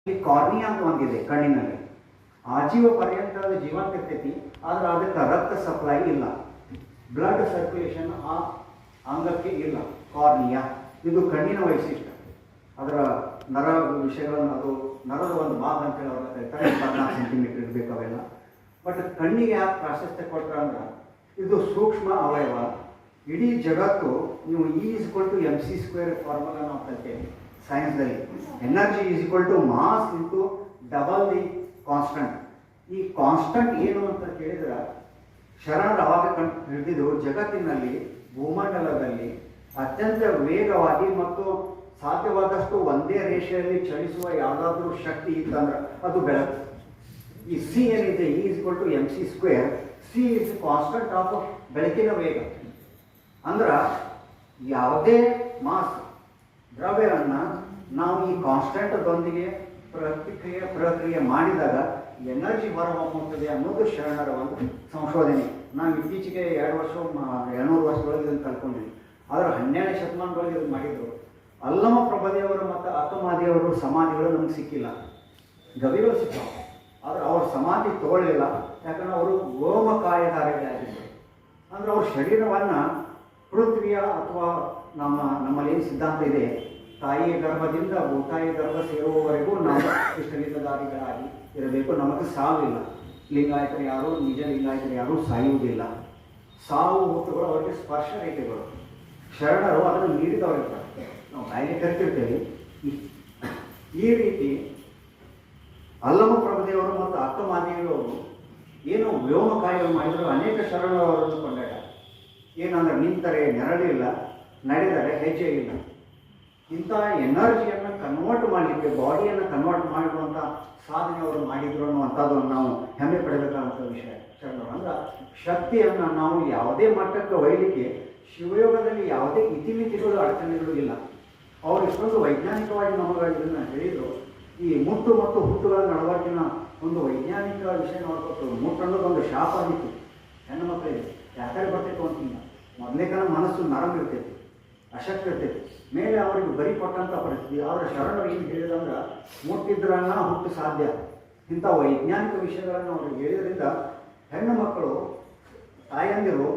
ಈ ಕಾರ್ನಿಯಾ ಅಂತ ಒಂದಿದೆ ಕಣ್ಣಿನಲ್ಲಿ, ಆಜೀವ ಪರ್ಯಂತರದ ಜೀವಂತ ಇರ್ತೈತಿ. ಆದ್ರೆ ಅದಕ್ಕೆ ರಕ್ತ ಸಪ್ಲೈ ಇಲ್ಲ, ಬ್ಲಡ್ ಸರ್ಕ್ಯುಲೇಷನ್ ಆ ಅಂಗಕ್ಕೆ ಇಲ್ಲ. ಕಾರ್ನಿಯಾ ಇದು ಕಣ್ಣಿನ ವೈಶಿಷ್ಟ್ಯ. ಅದರ ನರ ವಿಷಯಗಳನ್ನು, ಅದು ನರದ ಒಂದು ಭಾಗ ಅಂತೇಳಿ ಅವ್ರ ಕರೀತಾರೆ. 14 ಸೆಂಟಿಮೀಟರ್ ಇರಬೇಕು ಅವೆಲ್ಲ. ಬಟ್ ಕಣ್ಣಿಗೆ ಯಾಕೆ ಪ್ರಾಶಸ್ತ್ಯ ಕೊಟ್ಟರೆ ಅಂದ್ರೆ ಇದು ಸೂಕ್ಷ್ಮ ಅವಯವ. ಇಡೀ ಜಗತ್ತು ನೀವು E=mc² ಫಾರ್ಮುಲಾ ನಾವು ಕಲ್ತೇವೆ ಸೈನ್ಸ್ದಲ್ಲಿ. Energy = mass into double the constant. ಈ ಕಾನ್ಸ್ಟಂಟ್ ಏನು ಅಂತ ಕೇಳಿದ್ರೆ ಶರಣರು ಅವಾಗ ಹಿಡಿದಿದ್ರು, ಜಗತ್ತಿನಲ್ಲಿ ಭೂಮಂಡಲದಲ್ಲಿ ಅತ್ಯಂತ ವೇಗವಾಗಿ ಮತ್ತು ಸಾಧ್ಯವಾದಷ್ಟು ಒಂದೇ ರೇಷೆಯಲ್ಲಿ ಚಲಿಸುವ ಯಾವುದಾದ್ರೂ ಶಕ್ತಿ ಇತ್ತಂದ್ರೆ ಅದು ಬೆಳಕು. ಈ ಸಿ ಏನಿದೆ E=mc², C is constant of ಬೆಳಕಿನ ವೇಗ. ಅಂದ್ರೆ ಯಾವುದೇ ಮಾಸ್ ದ್ರವ್ಯವನ್ನು ನಾವು ಈ ಕಾನ್ಸ್ಟೆಂಟ್ದೊಂದಿಗೆ ಪ್ರಕ್ರಿಯೆ ಮಾಡಿದಾಗ ಎನರ್ಜಿ ಹೊರಹೊಮ್ಮುತ್ತದೆ ಅನ್ನೋದು ಶರಣರ ಒಂದು ಸಂಶೋಧನೆ. ನಾವು ಇತ್ತೀಚೆಗೆ 200 ವರ್ಷದೊಳಗೆ ಇದನ್ನು ಕಲ್ತ್ಕೊಂಡಿದ್ವಿ. ಆದರೆ 12ನೇ ಶತಮಾನದೊಳಗೆ ಇದು ಮಾಡಿದ್ರು. ಅಲ್ಲಮ ಪ್ರಭದೇವರು ಮತ್ತು ಅಕ್ಕಮಾದಿಯವರು ಸಮಾಧಿಗಳು ನಮ್ಗೆ ಸಿಕ್ಕಿಲ್ಲ, ಗವಿಗಳು ಸಿಕ್ಕಾವು. ಆದರೆ ಅವ್ರ ಸಮಾಧಿ ತಗೊಳ್ಳಿಲ್ಲ, ಯಾಕಂದ್ರೆ ಅವರು ವ್ಯೋಮಕಾಯಧಾರಿಗಳಾಗಿದ್ದರು. ಅಂದರೆ ಅವ್ರ ಶರೀರವನ್ನು ಪೃಥ್ವಿಯ ಅಥವಾ ನಮ್ಮಲ್ಲಿ ಏನು ಸಿದ್ಧಾಂತ ಇದೆ, ತಾಯಿಯ ಗರ್ಭದಿಂದ ಭೂತಾಯಿ ಗರ್ಭ ಸೇರುವವರೆಗೂ ನಾವು ಇಷ್ಟಲಿಂಗಧಾರಿಗಳಾಗಿ ಇರಬೇಕು. ನಮಗೆ ಸಾವಿಲ್ಲ. ಲಿಂಗಾಯತರು ಯಾರು, ನಿಜ ಲಿಂಗಾಯತರು ಯಾರೂ ಸಾಯುವುದಿಲ್ಲ. ಸಾವು ಹುಟ್ಟುಗಳು ಅವರಿಗೆ ಸ್ಪರ್ಶ ರೇಖೆಗಳು. ಶರಣರು ಅದನ್ನು ನೀಡಿದವರಿರ್ತಾರೆ, ನಾವು ಬಾಯಿಗೆ ಕರಿತಿರ್ತೇವೆ. ಈ ರೀತಿ ಅಲ್ಲಮ ಪ್ರಭುದೇವರು ಮತ್ತು ಅಕ್ಕಮಾದಿಗಳವರು ಏನು ವ್ಯೋಮಕಾಯಗಳು ಮಾಡಿದರು. ಅನೇಕ ಶರಣರವರನ್ನು ಕೊಂಡಾಡ. ಏನಂದ್ರೆ ನಿಂತರೆ ನೆರಳಿಲ್ಲ, ನಡೆದರೆ ಹೆಜ್ಜೆ ಇಲ್ಲ. ಇಂಥ ಎನರ್ಜಿಯನ್ನು ಕನ್ವರ್ಟ್ ಮಾಡಲಿಕ್ಕೆ, ಬಾಡಿಯನ್ನು ಕನ್ವರ್ಟ್ ಮಾಡುವಂಥ ಸಾಧನೆ ಅವರು ಮಾಡಿದ್ರು ಅನ್ನುವಂಥದ್ದನ್ನು ನಾವು ಹೆಮ್ಮೆ ಪಡಬೇಕಾದಂಥ ವಿಷಯ. ಶರಣರು ಅಂದ್ರೆ ಶಕ್ತಿಯನ್ನು ನಾವು ಯಾವುದೇ ಮಟ್ಟಕ್ಕೆ ಒಯ್ಯಲಿಕ್ಕೆ ಶಿವಯೋಗದಲ್ಲಿ ಯಾವುದೇ ಇತಿಮಿತಿಗಳು, ಅಡಚಣೆಗಳು ಇಲ್ಲ. ಅವರು ಇಷ್ಟೊಂದು ವೈಜ್ಞಾನಿಕವಾಗಿ ನಮಗೆ ಇದನ್ನು ಹೇಳಿದರು. ಈ ಮುಟ್ಟು ಮತ್ತು ಹುಟ್ಟುಗಳ ನಡವಳಿಕೆನ ಒಂದು ವೈಜ್ಞಾನಿಕ ವಿಷಯ ನೋಡ್ಕೊಟ್ಟು. ಮುಟ್ಟು ಅನ್ನೋದೊಂದು ಶಾಪ ಆಗಿತ್ತು ಹೆಣ್ಣು ಮಕ್ಕಳಿಗೆ. ಯಾಕಡೆ ಬರ್ತೈತೆ ಅಂತಿಲ್ಲ. ಮೊದಲೇಕನ ಮನಸ್ಸು ನರಮ್ ಇರ್ತೈತಿ, ಅಶಕ್ತಿ ಇರ್ತೈತಿ. ಮೇಲೆ ಅವರಿಗೆ ಬರಿ ಕೊಟ್ಟಂಥ ಪರಿಸ್ಥಿತಿ. ಆದರೆ ಶರಣರು ಏನು ಹೇಳಿದಂದ್ರೆ ಮುಟ್ಟಿದ್ರನ್ನ ಹುಟ್ಟು ಸಾಧ್ಯ. ಇಂಥ ವೈಜ್ಞಾನಿಕ ವಿಷಯಗಳನ್ನು ಅವ್ರಿಗೆ ಹೇಳಿದ್ರಿಂದ ಹೆಣ್ಣು ಮಕ್ಕಳು, ತಾಯಂದಿರು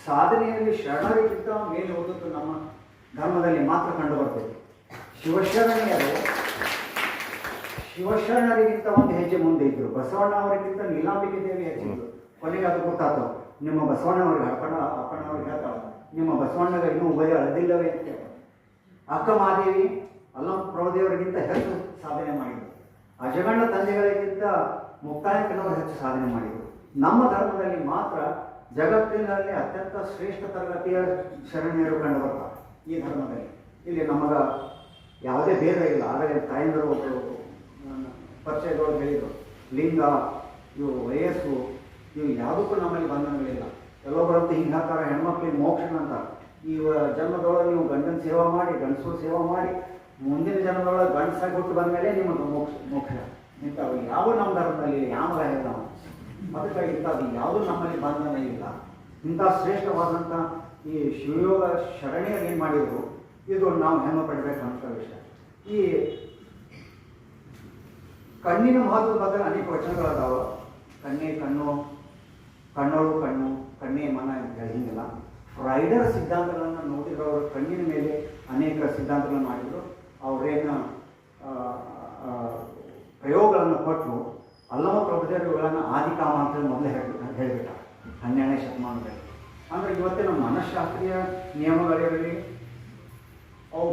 ಸಾಧನೆಯಲ್ಲಿ ಶರಣರಿಗಿಂತ ಮೇಲೆ ಹೋದದ್ದು ನಮ್ಮ ಧರ್ಮದಲ್ಲಿ ಮಾತ್ರ ಕಂಡು ಬರ್ತೈತಿ. ಶಿವಶರಣರಿಗಿಂತ ಒಂದು ಹೆಜ್ಜೆ ಮುಂದೆ ಇದ್ದರು. ಬಸವಣ್ಣ ಅವರಿಗಿಂತ ನೀಲಾಂಬಿಕೆ ದೇವಿ ಹೆಚ್ಚಿದ್ರು. ಕೊನೆಗೆ ಅದು ಗೊತ್ತಾಗ್ತವೆ. ನಿಮ್ಮ ಬಸವಣ್ಣವ್ರಿಗೆ ಅಪ್ಪಣ್ಣವ್ರಿಗೆ ಹೇಳ್ತಾಳೆ, ನಿಮ್ಮ ಬಸವಣ್ಣಗೆ ಇನ್ನೂ ಉಭಯ ಅಳದಿಲ್ಲವೇ ಅಂತ ಹೇಳ್ತಾರೆ. ಅಕ್ಕಮಾದೇವಿ ಅಲ್ಲಮ ಪ್ರಭುದೇವರಿಗಿಂತ ಹೆಚ್ಚು ಸಾಧನೆ ಮಾಡಿದರು. ಅಜಗಣ್ಣ ತಂದೆಗಳಿಗಿಂತ ಮುಕ್ತಾಯಕ್ಕನವರು ಹೆಚ್ಚು ಸಾಧನೆ ಮಾಡಿದರು. ನಮ್ಮ ಧರ್ಮದಲ್ಲಿ ಮಾತ್ರ ಜಗತ್ತಿನಲ್ಲಿ ಅತ್ಯಂತ ಶ್ರೇಷ್ಠ ತರಗತಿಯ ಶರಣೀಯರು ಕಂಡು ಬರ್ತಾರೆ ಈ ಧರ್ಮದಲ್ಲಿ. ಇಲ್ಲಿ ನಮಗೆ ಯಾವುದೇ ಭೇದ ಇಲ್ಲ. ಆದರೆ ತಾಯಂದರು ಒಬ್ಬರು ಪರಿಚಯದೊಳಗೆ ಹೇಳಿದರು, ಲಿಂಗ, ಇವು ವಯಸ್ಸು, ಇವು ಯಾವುದಕ್ಕೂ ನಮ್ಮಲ್ಲಿ ಬಂಧನಗಳಿಲ್ಲ. ಕೆಲವೊಬ್ಬರಂತೂ ಹಿಂಗೆ ಹೇಳ್ತಾರೆ, ಹೆಣ್ಮಕ್ಳಿಗೆ ಮೋಕ್ಷ ಅಂತಾರೆ. ಈ ಜನ್ಮದೊಳಗೆ ನೀವು ಗಂಡನ ಸೇವಾ ಮಾಡಿ, ಗಂಡಸರು ಸೇವಾ ಮಾಡಿ, ಮುಂದಿನ ಜನ್ಮದೊಳಗೆ ಗಂಡಸಾಗಿ ಹುಟ್ಟು ಬಂದ ಮೇಲೆ ನಿಮಗೆ ಮೋಕ್ಷ. ಇಂಥವು ಯಾವ ನಮ್ಮ ಧರ್ಮದಲ್ಲಿ ಯಾವ ಇಲ್ಲ. ಅದಕ್ಕಾಗಿ ಇಂಥದ್ದು ಯಾವುದೂ ನಮ್ಮಲ್ಲಿ ಬಂಧನ ಇಲ್ಲ. ಇಂಥ ಶ್ರೇಷ್ಠವಾದಂಥ ಈ ಶಿವಯೋಗ ಶರಣೀಯರು ಏನು ಮಾಡಿದರು, ಇದು ನಾವು ಹೆಮ್ಮೆ ಪಡಬೇಕಂತ ವಿಷಯ. ಈ ಕಣ್ಣಿನ ಮಹತ್ವದ ಬಗ್ಗೆ ಅನೇಕ ವಚನಗಳದಾವ. ಕಣ್ಣೇ ಕಣ್ಣು, ಕಣ್ಣೋಳು ಕಣ್ಣು, ಕಣ್ಣೇ ಮನ ಅಂತ ಹೇಳಿ ಹಿಂಗಿಲ್ಲ. ರೈಡರ್ ಸಿದ್ಧಾಂತಗಳನ್ನು ನೋಡಿದ್ರು. ಅವರು ಕಣ್ಣಿನ ಮೇಲೆ ಅನೇಕ ಸಿದ್ಧಾಂತಗಳನ್ನು ಮಾಡಿದರು. ಅವರೇನು ಪ್ರಯೋಗಗಳನ್ನು ಕೊಟ್ಟರು. ಅಲ್ಲಮ ಪ್ರಭುದೇವರುಗಳನ್ನು ಆದಿಕಾಮ ಅಂತೇಳಿ ಮೊದಲೇ ಹೇಳಿಬಿಟ್ಟ 12ನೇ ಶತಮಾನದಲ್ಲಿ. ಅಂದರೆ ಇವತ್ತಿನ ಮನಃಶಾಸ್ತ್ರೀಯ ನಿಯಮಗಳಿರಲಿ, ಅವು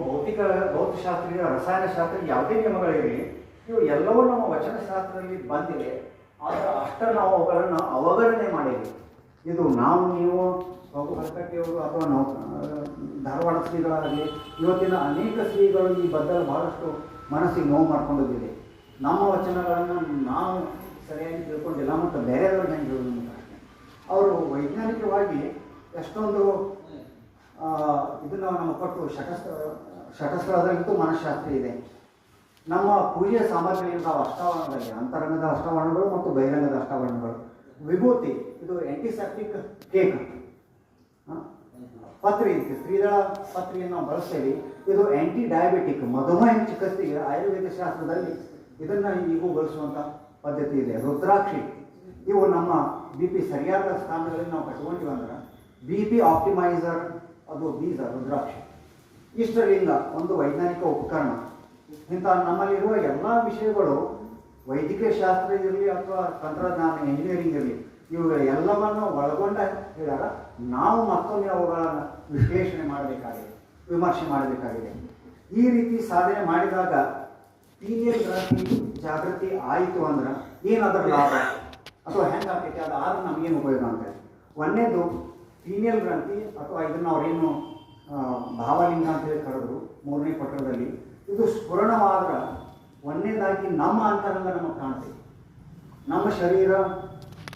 ಭೌತಶಾಸ್ತ್ರೀಯ, ರಸಾಯನಶಾಸ್ತ್ರೀಯ ಯಾವುದೇ ನಿಯಮಗಳಿರಲಿ, ಇವು ಎಲ್ಲವೂ ನಮ್ಮ ವಚನಶಾಸ್ತ್ರದಲ್ಲಿ ಬಂದಿವೆ. ಆದರೆ ಅಷ್ಟೇ ನಾವು ಅವುಗಳನ್ನು ಅವಗಣನೆ ಮಾಡಿದ್ವಿ. ಇದು ನೀವು ಹೊಸಕಟ್ಟಿಯವರು ಅಥವಾ ನಾವು ಧಾರವಾಡ ಶ್ರೀಗಳಾಗಲಿ, ಇವತ್ತಿನ ಅನೇಕ ಶ್ರೀಗಳು ಈ ಬದ್ಧರ ಭಾಳಷ್ಟು ಮನಸ್ಸಿಗೆ ನೋವು ಮಾಡ್ಕೊಂಡಿದ್ದಿದೆ. ನಮ್ಮ ವಚನಗಳನ್ನು ನಾವು ಸರಿಯಾಗಿ ತಿಳ್ಕೊಂಡಿಲ್ಲ ಮತ್ತು ಬೇರೆಯವ್ರಿಗೆ ಹೆಂಗೆ ಹೇಳೋದು. ಅವರು ವೈಜ್ಞಾನಿಕವಾಗಿ ಎಷ್ಟೊಂದು ಇದನ್ನು ನಮಗೆ ಕೊಟ್ಟು ಶಟಸ್ಥಳದಲ್ಲಿತ್ತು ಮನಃಶಾಸ್ತ್ರ ಇದೆ. ನಮ್ಮ ಪೂಜೆಯ ಸಾಮಗ್ರಿಯಿಂದ ಅಷ್ಟಾವರಣದಲ್ಲಿ ಅಂತರಂಗದ ಅಷ್ಟಾವರಣಗಳು ಮತ್ತು ಬಹಿರಂಗದ ಅಷ್ಟಾವರಣಗಳು. ವಿಭೂತಿ ಇದು ಆ್ಯಂಟಿಸೆಪ್ಟಿಕ್ ಕೇಕ್, ಪತ್ರಿ ಇತ್ತು, ಸ್ತ್ರೀದಳ ಪತ್ರಿಯನ್ನು ನಾವು ಬಳಸ್ತೇವೆ. ಇದು ಆ್ಯಂಟಿ ಡಯಾಬಿಟಿಕ್, ಮಧುಮೇಹ ಚಿಕಿತ್ಸೆಗೆ ಆಯುರ್ವೇದ ಶಾಸ್ತ್ರದಲ್ಲಿ ಇದನ್ನು ಈಗೂ ಬಳಸುವಂಥ ಪದ್ಧತಿ ಇದೆ. ರುದ್ರಾಕ್ಷಿ ಇವು ನಮ್ಮ ಬಿ ಪಿ ಸರಿಯಾದ ಸ್ಥಾನದಲ್ಲಿ ನಾವು ಕಟ್ಕೊಂಡಿವಿ ಅಂದ್ರೆ ಬಿ ಪಿ ಆಪ್ಟಿಮೈಸರ್ ಅದು ಬೀಜ ರುದ್ರಾಕ್ಷಿ. ಇಷ್ಟರಿಂದ ಒಂದು ವೈಜ್ಞಾನಿಕ ಉಪಕರಣ. ಇಂಥ ನಮ್ಮಲ್ಲಿರುವ ಎಲ್ಲ ವಿಷಯಗಳು ವೈದ್ಯಕೀಯ ಶಾಸ್ತ್ರ ಇರಲಿ ಅಥವಾ ತಂತ್ರಜ್ಞಾನ ಇಂಜಿನಿಯರಿಂಗ್ ಇರಲಿ ಇವುಗಳ ಎಲ್ಲವನ್ನು ಒಳಗೊಂಡ ಹೇಳ್ಯಾರ. ನಾವು ಮತ್ತೊಮ್ಮೆ ಅವುಗಳನ್ನು ವಿಶ್ಲೇಷಣೆ ಮಾಡಬೇಕಾಗಿದೆ, ವಿಮರ್ಶೆ ಮಾಡಬೇಕಾಗಿದೆ. ಈ ರೀತಿ ಸಾಧನೆ ಮಾಡಿದಾಗ ಪೀನಿಯಲ್ ಗ್ರಂಥಿ ಜಾಗೃತಿ ಆಯಿತು ಅಂದ್ರೆ ಏನದರ ಲಾಭ ಅಥವಾ ಹೆಂಗೆ ಆಗ್ತೈತೆ ಅದು ಆದ್ರೆ ನಮಗೇನು ಉಪಯೋಗ ಅಂತೇಳಿ. ಒಂದನೇದು ಪೀನಿಯಲ್ ಗ್ರಂಥಿ ಅಥವಾ ಇದನ್ನು ಅವರೇನು ಭಾವಲಿಂಗ ಅಂತೇಳಿ ಕರೆದ್ರು ಮೂರನೇ ಪತ್ರದಲ್ಲಿ, ಇದು ಸ್ಫುರಣವಾದ್ರೆ ಒಂದನೇದಾಗಿ ನಮ್ಮ ಅಂತರಂಗ ನಮಗೆ ಕಾಣ್ತೈತಿ. ನಮ್ಮ ಶರೀರ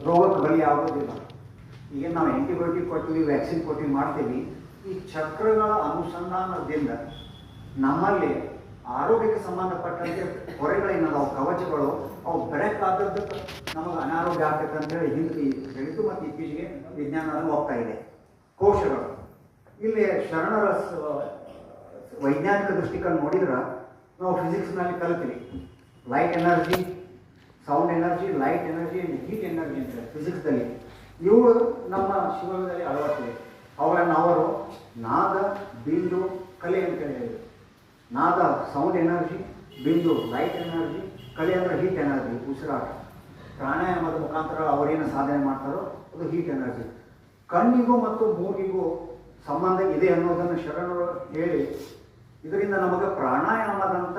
ರೋಗಕ್ಕೆ ಬಲಿ ಆಗೋದಿಲ್ಲ. ಈಗ ನಾವು ಆ್ಯಂಟಿಬಯೋಟಿಕ್ ಕೊಡ್ತೀವಿ, ವ್ಯಾಕ್ಸಿನ್ ಕೊಡ್ತೀವಿ ಮಾಡ್ತೀವಿ. ಈ ಚಕ್ರಗಳ ಅನುಸಂಧಾನದಿಂದ ನಮ್ಮಲ್ಲಿ ಆರೋಗ್ಯಕ್ಕೆ ಸಂಬಂಧಪಟ್ಟಂತೆ ಹೊರೆಗಳೇನದಾವು ಕವಚಗಳು ಅವು ಬೆಳಕಾದದ್ದಕ್ಕೆ ನಮಗೆ ಅನಾರೋಗ್ಯ ಆಗ್ತೈತೆ ಅಂತೇಳಿ ಹಿಂದೆ ಹೇಳಿತು ಮತ್ತು ಇತ್ತೀಚೆಗೆ ವಿಜ್ಞಾನ ಹೋಗ್ತಾ ಇದೆ. ಕೋಶಗಳು ಇಲ್ಲಿ ಶರಣರ ವೈಜ್ಞಾನಿಕ ದೃಷ್ಟಿಕೋನ ನೋಡಿದ್ರೆ ನಾವು ಫಿಸಿಕ್ಸ್ನಲ್ಲಿ ಕಲಿತೀವಿ light energy, sound energy, light energy and heat energy ಅಂತ ಫಿಸಿಕ್ಸ್ದಲ್ಲಿ. ಇವು ನಮ್ಮ ಶಿವದಲ್ಲಿ ಅಳವಟ್ಟಿವೆ. ಅವುಗಳನ್ನು ಅವರು ನಾದ, ಬಿಂದು, ಕಲೆ ಅಂತ ಹೇಳಿದರು. ನಾದ ಸೌಂಡ್ ಎನರ್ಜಿ, ಬಿಂದು ಲೈಟ್ ಎನರ್ಜಿ, ಕಲೆ ಅಂದರೆ ಹೀಟ್ ಎನರ್ಜಿ ಉಸಿರಾಟ. ಪ್ರಾಣಾಯಾಮದ ಮುಖಾಂತರ ಅವರೇನು ಸಾಧನೆ ಮಾಡ್ತಾರೋ ಅದು ಹೀಟ್ ಎನರ್ಜಿ. ಕಣ್ಣಿಗೂ ಮತ್ತು ಮೂಗಿಗೂ ಸಂಬಂಧ ಇದೆ ಅನ್ನೋದನ್ನು ಶರಣರು ಹೇಳಿ ಇದರಿಂದ ನಮಗೆ ಪ್ರಾಣಾಯಾಮದಂಥ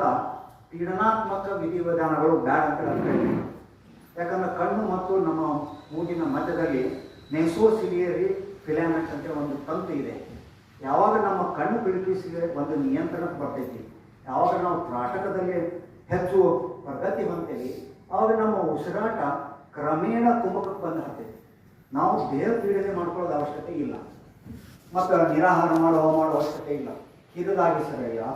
ಪೀಡನಾತ್ಮಕ ವಿಧಿವಿಧಾನಗಳು ಬ್ಯಾಡ್ ಅಂತ ಹೇಳ್ತಾರೆ. ಯಾಕಂದರೆ ಕಣ್ಣು ಮತ್ತು ನಮ್ಮ ಮೂಗಿನ ಮಧ್ಯದಲ್ಲಿ ನೆಸೋಸಿಲಿಯರಿ ಫಿಲಾಮೆಂಟ್ ಅಂತ ಒಂದು ತಂತು ಇದೆ. ಯಾವಾಗ ನಮ್ಮ ಕಣ್ಣು ಬಿಡುಕಿಸಿಗೆ ಒಂದು ನಿಯಂತ್ರಣಕ್ಕೆ ಬರ್ತೈತಿ, ಯಾವಾಗ ನಾವು ತ್ರಾಟಕದಲ್ಲಿ ಹೆಚ್ಚು ಪ್ರಗತಿ ಹೊಂತೇವಿ, ಆವಾಗ ನಮ್ಮ ಉಸಿರಾಟ ಕ್ರಮೇಣ ಕುಂಭಕಕ್ಕೆ ಬಂದು ಹತ್ತೈತಿ. ನಾವು ದೇಹ ಪೀಡನೆ ಮಾಡ್ಕೊಳ್ಳೋದು ಅವಶ್ಯಕತೆ ಇಲ್ಲ ಮತ್ತು ನಿರಾಹಾರ ಮಾಡೋ ಅವಶ್ಯಕತೆ ಇಲ್ಲ. ಕಿರಿದಾಗಿ ಸರಿಯಾಗಿ